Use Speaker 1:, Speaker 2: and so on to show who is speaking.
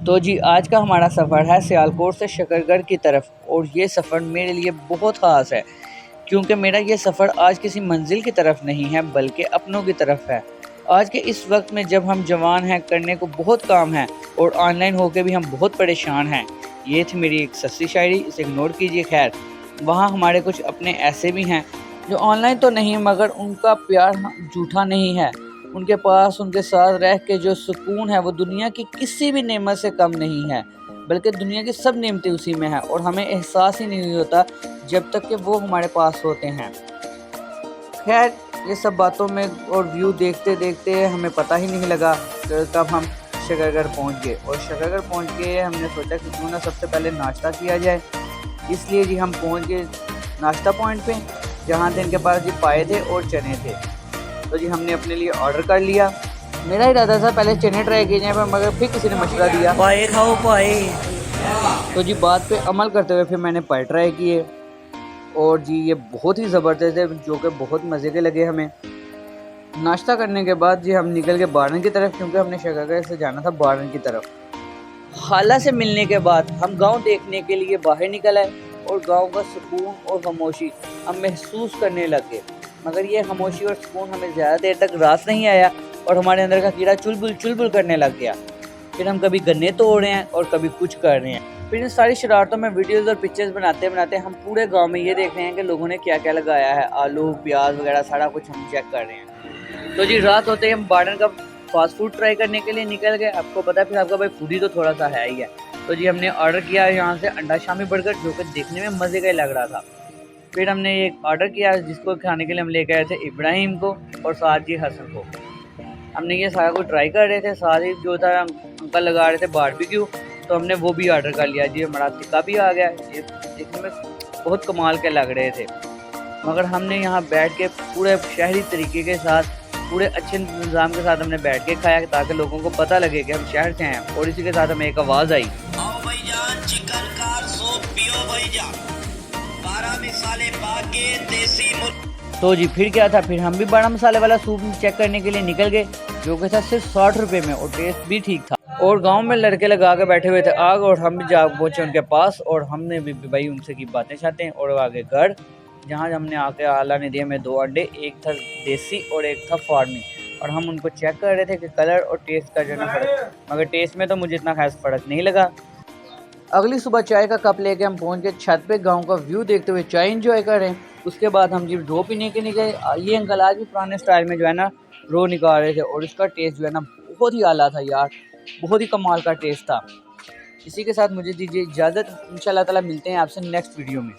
Speaker 1: तो जी आज का हमारा सफ़र है सियालकोट से शकरगढ़ की तरफ और ये सफ़र मेरे लिए बहुत ख़ास है क्योंकि मेरा ये सफ़र आज किसी मंजिल की तरफ नहीं है बल्कि अपनों की तरफ है। आज के इस वक्त में जब हम जवान हैं, करने को बहुत काम है और ऑनलाइन होके भी हम बहुत परेशान हैं। ये थी मेरी एक सस्ती शायरी, इसे इग्नोर कीजिए। खैर, वहाँ हमारे कुछ अपने ऐसे भी हैं जो ऑनलाइन तो नहीं मगर उनका प्यार झूठा नहीं है। उनके पास उनके साथ रह के जो सुकून है वो दुनिया की किसी भी नेमत से कम नहीं है, बल्कि दुनिया की सब नेमतें उसी में है और हमें एहसास ही नहीं होता जब तक कि वो हमारे पास होते हैं। खैर, ये सब बातों में और व्यू देखते देखते हमें पता ही नहीं लगा कि कब हम शकरगढ़ पहुंच गए। और शकरगढ़ पहुंच के हमने सोचा कि क्यों ना सबसे पहले नाश्ता किया जाए, इसलिए जी हम पहुंच गए नाश्ता पॉइंट पे, जहाँ से इनके पास जी पाए थे और चने थे। तो जी हमने अपने लिए ऑर्डर कर लिया। मेरा इरादा था पहले चने ट्राई किए जाए, पर मगर फिर किसी ने मशवरा दिया
Speaker 2: पाए खाओ पाए।
Speaker 1: तो जी बात पे अमल करते हुए फिर मैंने पाए ट्राई किए और जी ये बहुत ही ज़बरदस्त है, जो कि बहुत मज़े के लगे हमें। नाश्ता करने के बाद जी हम निकल गए बारन की तरफ, क्योंकि हमने शकरगढ़ से जाना था बारन की तरफ। खाला से मिलने के बाद हम गांव देखने के लिए बाहर निकल आए और गांव का सुकून और खामोशी हम महसूस करने लगे। मगर ये खामोशी और सुकून हमें ज़्यादा देर तक रास नहीं आया और हमारे अंदर का कीड़ा चुलबुल करने लग गया। फिर हम कभी गन्ने तोड़ रहे हैं और कभी कुछ कर रहे हैं। फिर इन सारी शरारतों में वीडियोस और पिक्चर्स बनाते बनाते हम पूरे गांव में ये देख रहे हैं कि लोगों ने क्या क्या लगाया है, आलू प्याज वगैरह सारा कुछ हम चेक कर रहे हैं। तो जी रात होते ही हम बार्डन का फास्ट फूड ट्राई करने के लिए निकल गए। आपको पता है फिर आपका भाई फूडी तो थोड़ा सा है ही है। तो जी हमने ऑर्डर किया यहाँ से अंडा शामी बर्गर, जो कि देखने में मज़े का ही लग रहा था। फिर हमने एक ऑर्डर किया जिसको खाने के लिए हम लेकर आए थे इब्राहिम को और साथ जी हसन को। हमने ये सारा कुछ ट्राई कर रहे थे, साथ ही जो था अंकल लगा रहे थे बारबेक्यू, तो हमने वो भी ऑर्डर कर लिया। जी हमारा टिक्का भी आ गया, ये देखने में बहुत कमाल के लग रहे थे। मगर हमने यहाँ बैठ के पूरे शहरी तरीके के साथ, पूरे अच्छे इंतज़ाम के साथ हमने बैठ के खाया ताकि लोगों को पता लगे कि हम शहर से हैं। और इसी के साथ हमें एक आवाज़ आई,
Speaker 2: आओ भाईजान चिकन का सूप पियो भाईजान, 12 मसाले पाके देसी
Speaker 1: तो जी फिर क्या था, फिर हम भी बड़ा मसाले वाला सूप चेक करने के लिए निकल गए, जो कि था सिर्फ 60 रुपये में और टेस्ट भी ठीक था। और गांव में लड़के लगा के बैठे हुए थे आग, और हम भी जा पहुँचे उनके पास और हमने भी भाई उनसे की बातें चाहते हैं और आगे घर, जहाँ हमने आके आला ने दिए हमें 2 अंडे, एक था देसी और एक था फार्मी। और हम उनको चेक कर रहे थे कि कलर और टेस्ट का जो ना फ़र्क, मगर टेस्ट में तो मुझे इतना खास फ़र्क नहीं लगा। अगली सुबह चाय का कप लेके हम पहुंच गए छत पे, गांव का व्यू देखते हुए चाय एंजॉय कर रहे हैं। उसके बाद हम जी रो पीने के लिए गए। ये अंकल आज भी पुराने स्टाइल में जो है ना रो निकाल रहे थे और इसका टेस्ट जो है ना बहुत ही आला था यार, बहुत ही कमाल का टेस्ट था। इसी के साथ मुझे दीजिए इजाज़त, इंशाल्लाह ताला मिलते हैं आपसे नेक्स्ट वीडियो में।